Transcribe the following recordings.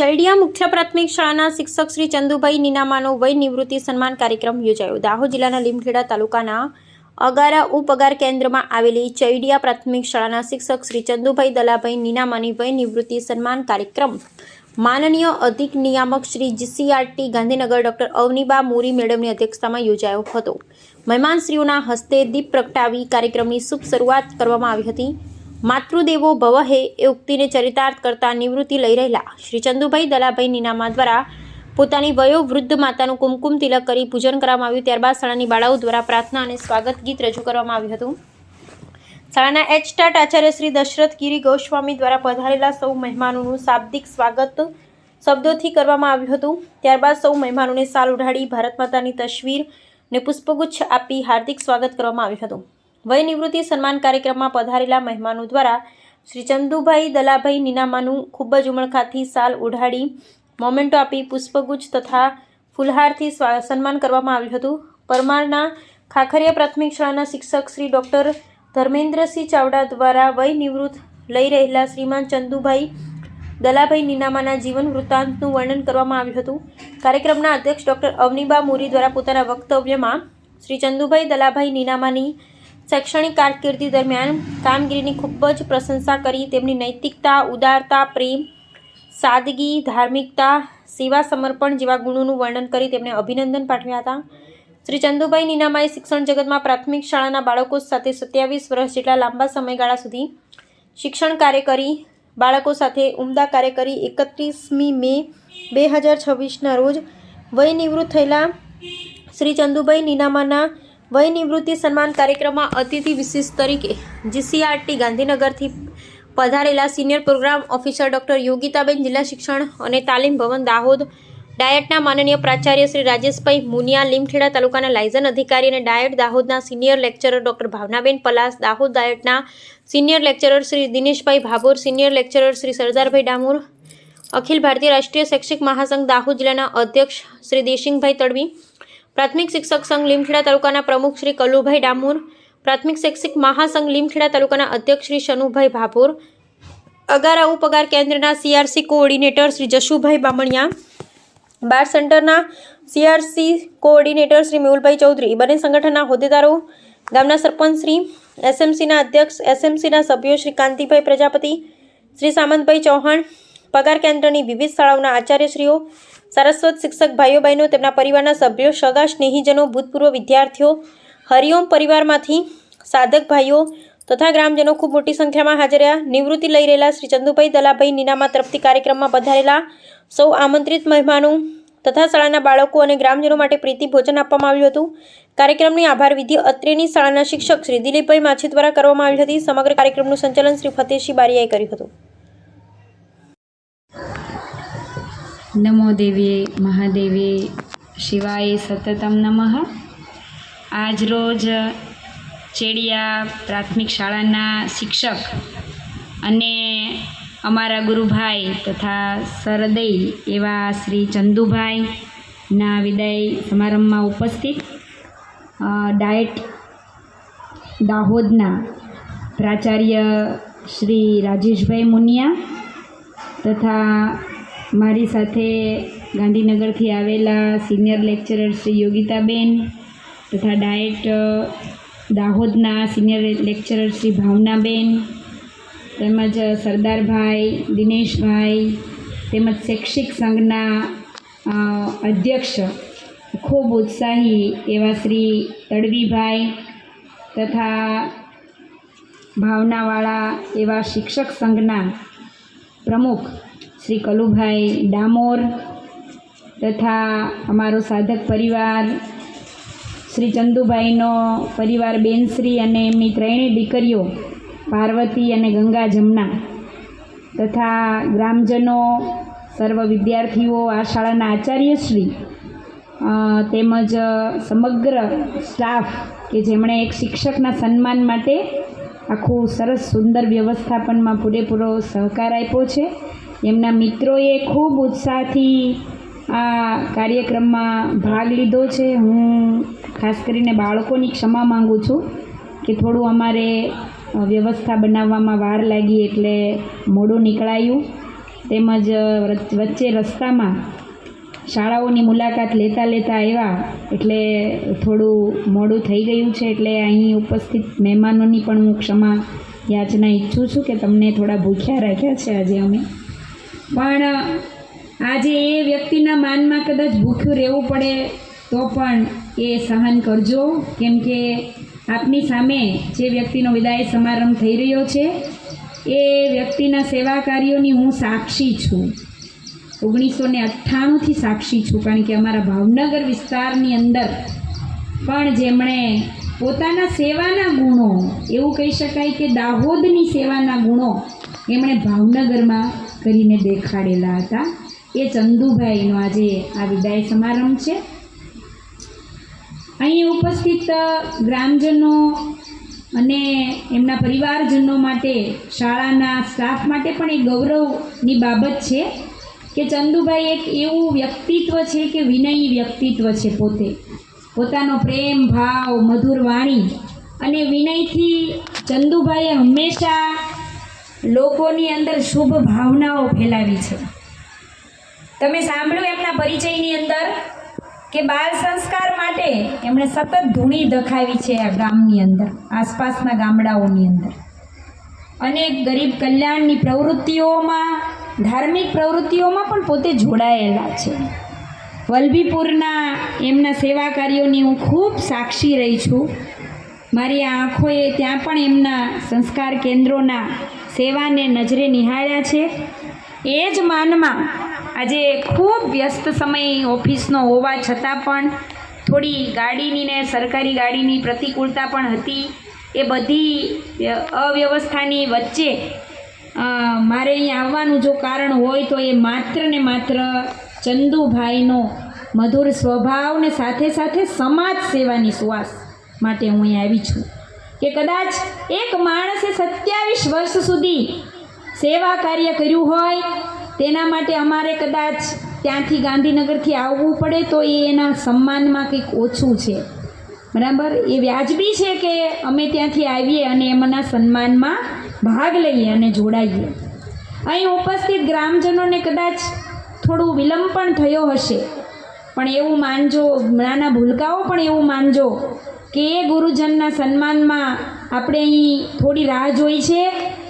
ચલડિયા મુખ્ય પ્રાથમિક શાળાના શિક્ષક શ્રી ચંદુભાઈ નીનામાનો વય નિવૃત્તિ સન્માન કાર્યક્રમ યોજાયો। દાહોદ જિલ્લાના લીમખેડા તાલુકાના અગારા ઉપઅગાર કેન્દ્રમાં આવેલી ચલડિયા પ્રાથમિક શાળાના શિક્ષક શ્રી ચંદુભાઈ દલાભાઈ નીનામાની વય નિવૃત્તિ સન્માન કાર્યક્રમ માનનીય અધિક નિયામક શ્રી જીસીઆરટી ગાંધીનગર ડોક્ટર અવનીબા મોરી મેડમની અધ્યક્ષતામાં યોજાયો હતો। મહેમાનશ્રીઓના હસ્તે દીપ પ્રગટાવી કાર્યક્રમની શુભ શરૂઆત કરવામાં આવી હતી। માતૃદેવો ભવ હે એ ઉક્તિને ચરિતાર્થ કરતા નિવૃત્તિ લઈ રહેલા શ્રી ચંદુભાઈ દલાભાઈ નીનામા દ્વારા પોતાની વયોવૃદ્ધ માતાનું કુમકુમ તિલક કરી પૂજન કરવામાં આવ્યું। ત્યારબાદ શાળાની બાળાઓ દ્વારા પ્રાર્થના અને સ્વાગત ગીત રજૂ કરવામાં આવ્યું હતું। શાળાના એચટાટ આચાર્ય શ્રી દશરથ ગિરી ગોસ્વામી દ્વારા પધારેલા સૌ મહેમાનોનું શાબ્દિક સ્વાગત શબ્દોથી કરવામાં આવ્યું હતું। ત્યારબાદ સૌ મહેમાનોને શાલ ઓઢાડી ભારત માતાની તસવીર અને પુષ્પગુચ્છ આપી હાર્દિક સ્વાગત કરવામાં આવ્યું હતું। વય નિવૃત્તિ સન્માન કાર્યક્રમમાં પધારેલા મહેમાનો દ્વારા શ્રી ચંદુભાઈ દલાભાઈ નીનામાનું ખૂબ જ ઉમળકાથી શાલ ઓઢાડી મોમેન્ટો આપી પુષ્પગુચ્છ તથા ફૂલહારથી સન્માન કરવામાં આવ્યું હતું। પરમારના ખાખરિયા પ્રાથમિક શાળાના શિક્ષક શ્રી ડૉક્ટર ધર્મેન્દ્રસિંહ ચાવડા દ્વારા વય નિવૃત્ત લઈ રહેલા શ્રીમાન ચંદુભાઈ દલાભાઈ નીનામાના જીવન વૃત્તાંતનું વર્ણન કરવામાં આવ્યું હતું। કાર્યક્રમના અધ્યક્ષ ડૉક્ટર અવનીબા મોરી દ્વારા પોતાના વક્તવ્યમાં શ્રી ચંદુભાઈ દલાભાઈ નીનામાની શૈક્ષણિક કારકિર્દી દરમિયાન કામગીરીની ખૂબ જ પ્રશંસા કરી તેમની નૈતિકતા, ઉદારતા, પ્રેમ, સાદગી, ધાર્મિકતા, સેવા સમર્પણ જેવા ગુણોનું વર્ણન કરી તેમને અભિનંદન પાઠવ્યા હતા। શ્રી ચંદુભાઈ નીનામાએ શિક્ષણ જગતમાં પ્રાથમિક શાળાના બાળકો સાથે 27 વર્ષ જેટલા લાંબા સમયગાળા સુધી શિક્ષણ કાર્ય કરી બાળકો સાથે ઉમદા કાર્ય કરી 31મી મે 2026ના રોજ વય નિવૃત્ત થયેલા શ્રી ચંદુભાઈ નીનામાના વય નિવૃત્તિ સન્માન કાર્યક્રમમાં અતિથિ વિશેષ તરીકે જીસીઆરટી ગાંધીનગરથી પધારેલા સિનિયર પ્રોગ્રામ ઓફિસર ડૉક્ટર યોગિતાબેન, જિલ્લા શિક્ષણ અને તાલીમ ભવન દાહોદ, ડાયટના માનનીય પ્રાચાર્ય શ્રી રાજેશભાઈ મુનિયા, લીમખેડા તાલુકાના લાયઝન અધિકારી અને ડાયટ દાહોદના senior lecturer doctor Bhavnaben Palas, Dahod ડાયટના senior lecturer Shri Dineshbhai Bhabhor, senior lecturer Shri Sardarbhai Damor, Akhil Bharatiya Rashtriya શૈક્ષિક મહાસંઘ દાહોદ જિલ્લાના અધ્યક્ષ શ્રી દેશિંગભાઈ તડવી, પ્રાથમિક શિક્ષક સંઘ લીમખેડા તાલુકાના પ્રમુખ શ્રી કલુભાઈ ડામોર, પ્રાથમિક શૈક્ષિક મહાસંઘ લીમખેડા તાલુકાના અધ્યક્ષ શ્રી શનુભાઈ ભાભોર, અગારા ઉપઅગાર કેન્દ્રના સીઆરસી કોઓર્ડિનેટર શ્રી જશુભાઈ બામણિયા, બાર સેન્ટરના સીઆરસી કોઓર્ડિનેટર શ્રી મેહુલભાઈ ચૌધરી, બંને સંગઠનના હોદ્દેદારો, ગામના સરપંચ શ્રી, એસએમસીના અધ્યક્ષ, એસએમસીના સભ્યો શ્રી કાંતિભાઈ પ્રજાપતિ, શ્રી સામંતભાઈ ચૌહાણ, પગાર કેન્દ્રની વિવિધ શાળાઓના આચાર્યશ્રીઓ, સારસ્વત શિક્ષક ભાઈઓ બહેનો, તેમના પરિવારના સભ્યો, સગા સ્નેહીજનો, ભૂતપૂર્વ વિદ્યાર્થીઓ, હરિઓમ પરિવારમાંથી સાધક ભાઈઓ તથા ગ્રામજનો ખૂબ મોટી સંખ્યામાં હાજર રહ્યા। નિવૃત્તિ લઈ રહેલા શ્રી ચંદુભાઈ દલાભાઈ નીનામા તરફથી કાર્યક્રમમાં પધારેલા સૌ આમંત્રિત મહેમાનો તથા શાળાના બાળકો અને ગ્રામજનો માટે પ્રીતિ ભોજન આપવામાં આવ્યું હતું। કાર્યક્રમની આભાર વિધિ અત્રેની શાળાના શિક્ષક શ્રી દિલીપભાઈ માછી દ્વારા કરવામાં આવી હતી। સમગ્ર કાર્યક્રમનું સંચાલન શ્રી ફતેહસિંહ બારિયાએ કર્યું હતું। નમો દેવી મહાદેવી શિવાય સતતમ નમઃ। આજરોજ ચેડિયા પ્રાથમિક શાળાના શિક્ષક અને અમારા ગુરુભાઈ તથા સરદૈય એવા શ્રી ચંદુભાઈના વિદાય સમારંભમાં ઉપસ્થિત ડાયટ દાહોદના પ્રાચાર્ય શ્રી રાજેશભાઈ મુનિયા તથા મારી સાથે ગાંધીનગરથી આવેલા સિનિયર લેક્ચરર શ્રી યોગિતાબેન તથા ડાયટ દાહોદના સિનિયર લેક્ચરર શ્રી ભાવનાબેન તેમજ સરદારભાઈ, દિનેશભાઈ તેમજ શૈક્ષિક સંઘના અધ્યક્ષ ખૂબ ઉત્સાહી એવા શ્રી તડવીભાઈ તથા ભાવનાવાળા એવા શિક્ષક સંઘના પ્રમુખ શ્રી કલુભાઈ ડામોર તથા અમારો સાધક પરિવાર શ્રી ચંદુભાઈનો પરિવાર બેનશ્રી અને એમની ત્રણેય દીકરીઓ પાર્વતી અને ગંગા જમના તથા ગ્રામજનો, સર્વ વિદ્યાર્થીઓ, આ શાળાના આચાર્યશ્રી તેમજ સમગ્ર સ્ટાફ કે જેમણે એક શિક્ષકના સન્માન માટે આખું સરસ સુંદર વ્યવસ્થાપનમાં પૂરેપૂરો સહકાર આપ્યો છે। એમના મિત્રોએ ખૂબ ઉત્સાહથી આ કાર્યક્રમમાં ભાગ લીધો છે। હું ખાસ કરીને બાળકોની ક્ષમા માગું છું કે થોડું અમારે વ્યવસ્થા બનાવવામાં વાર લાગી એટલે મોડું નીકળાયું। તેમજ વચ્ચે રસ્તામાં શાળાઓની મુલાકાત લેતા આવ્યા એટલે થોડું મોડું થઈ ગયું છે, એટલે અહીં ઉપસ્થિત મહેમાનોની પણ હું ક્ષમા યાચના ઈચ્છું છું કે તમને થોડા ભૂખ્યા રાખ્યા છે આજે અમે. પણ આજે એ વ્યક્તિના માનમાં કદાચ ભૂખ્યું રહેવું પડે તો પણ એ સહન કરજો, કેમ કે આપની સામે જે વ્યક્તિનો વિદાય સમારંભ થઈ રહ્યો છે એ વ્યક્તિના સેવા કાર્યોની હું સાક્ષી છું. 1998થી સાક્ષી છું, કારણ કે અમારા ભાવનગર વિસ્તારની અંદર પણ જેમણે પોતાના સેવાના ગુણો, એવું કહી શકાય કે દાહોદની સેવાના ગુણો એમણે ભાવનગરમાં કરીને દેખાડેલા હતા. એ ચંદુભાઈનો આજે આ વિદાય સમારંભ છે. અહીં ઉપસ્થિત ગ્રામજનો અને એમના પરિવારજનો માટે, શાળાના સ્ટાફ માટે પણ એ ગૌરવની બાબત છે કે ચંદુભાઈ એક એવું વ્યક્તિત્વ છે કે વિનયી વ્યક્તિત્વ છે. પોતાનો પ્રેમ ભાવ, મધુર વાણી અને વિનયથી ચંદુભાઈએ હંમેશા લોકોની અંદર શુભ ભાવનાઓ ફેલાવી છે. તમે સાંભળ્યું એમના પરિચયની અંદર કે બાળ સંસ્કાર માટે એમણે સતત ધૂણી દખાવી છે આ ગામની અંદર, આસપાસના ગામડાઓની અંદર, અને ગરીબ કલ્યાણની પ્રવૃત્તિઓમાં, ધાર્મિક પ્રવૃત્તિઓમાં પણ પોતે જોડાયેલા છે. વલભીપુરના એમના સેવા કાર્યોની હું ખૂબ સાક્ષી રહી છું. મારી આંખોએ ત્યાં પણ એમના સંસ્કાર કેન્દ્રોના સેવાને નજરે નિહાળ્યા છે. એ જ માનમાં આજે ખૂબ વ્યસ્ત સમય ઓફિસનો હોવા છતાં પણ થોડી ગાડીની ને સરકારી ગાડીની પ્રતિકૂળતા પણ હતી. એ બધી અવ્યવસ્થાની વચ્ચે મારે અહીં આવવાનું જો કારણ હોય તો એ માત્ર ને માત્ર ચંદુભાઈનો મધુર સ્વભાવ ને સાથે સાથે સમાજ સેવાની સુવાસ માટે હું અહીં આવી છું. કે કદાચ એક માણસે 27 વર્ષ સુધી સેવા કાર્ય કર્યું હોય, તેના માટે અમારે કદાચ ત્યાંથી ગાંધીનગરથી આવવું પડે તો એ એના સન્માનમાં કંઈક ઓછું છે, બરાબર. એ વ્યાજબી છે કે અમે ત્યાંથી આવીએ અને એમના સન્માનમાં ભાગ લઈએ અને જોડાઈએ. અહીં ઉપસ્થિત ગ્રામજનોને કદાચ થોડું વિલંબ પણ થયો હશે, પણ એવું માનજો, નાના ભૂલકાઓ પણ એવું માનજો કે એ ગુરુજનના સન્માનમાં આપણે અહીં થોડી રાહ જોઈ છે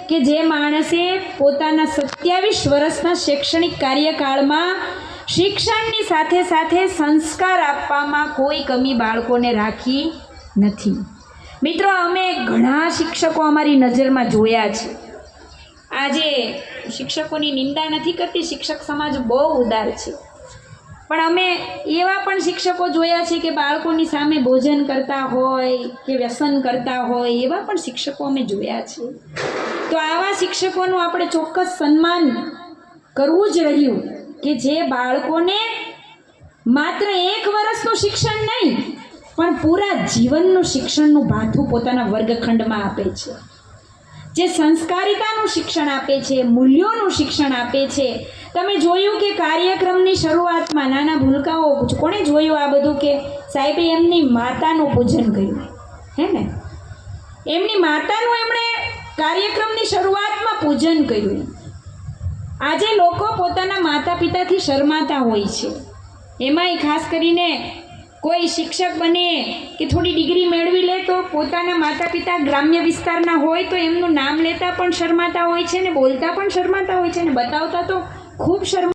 કે જે માણસે પોતાના 27 વર્ષના શૈક્ષણિક કાર્યકાળમાં શિક્ષણની સાથે સાથે સંસ્કાર આપવામાં કોઈ કમી બાળકોને રાખી નથી. મિત્રો, અમે ઘણા શિક્ષકો અમારી નજરમાં જોયા છે. આજે શિક્ષકોની નિંદા નથી કરતી, શિક્ષક સમાજ બહુ ઉદાર છે, પણ અમે એવા પણ શિક્ષકો જોયા છે કે બાળકોની સામે ભોજન કરતા હોય કે વ્યસન કરતા હોય, એવા પણ શિક્ષકો અમે જોયા છે. તો આવા શિક્ષકોનું આપણે ચોક્કસ સન્માન કરવું જ રહ્યું કે જે બાળકોને માત્ર 1 વર્ષનું શિક્ષણ નહીં પણ પૂરા જીવનનું શિક્ષણનું ભાથું પોતાના વર્ગખંડમાં આપે છે, જે સંસ્કારિતાનું શિક્ષણ આપે છે, મૂલ્યોનું શિક્ષણ આપે છે. તમે જોયું કે કાર્યક્રમની શરૂઆતમાં નાના ભૂલકાઓ, કોણે જોયું આ બધું કે સાહેબે એમની માતાનું પૂજન કર્યું, હે ને? એમની માતાનું એમણે કાર્યક્રમની શરૂઆતમાં પૂજન કર્યું. આજે લોકો પોતાના માતા પિતાથી શરમાતા હોય છે, એમાંય ખાસ કરીને કોઈ શિક્ષક બને કે થોડી ડિગ્રી મેળવી લે તો પોતાના માતા પિતા ગ્રામ્ય વિસ્તારના હોય તો એમનું નામ લેતા પણ શરમાતા હોય છે ને બોલતા પણ શરમાતા હોય છે ને બતાવતા તો ખૂબ શરમ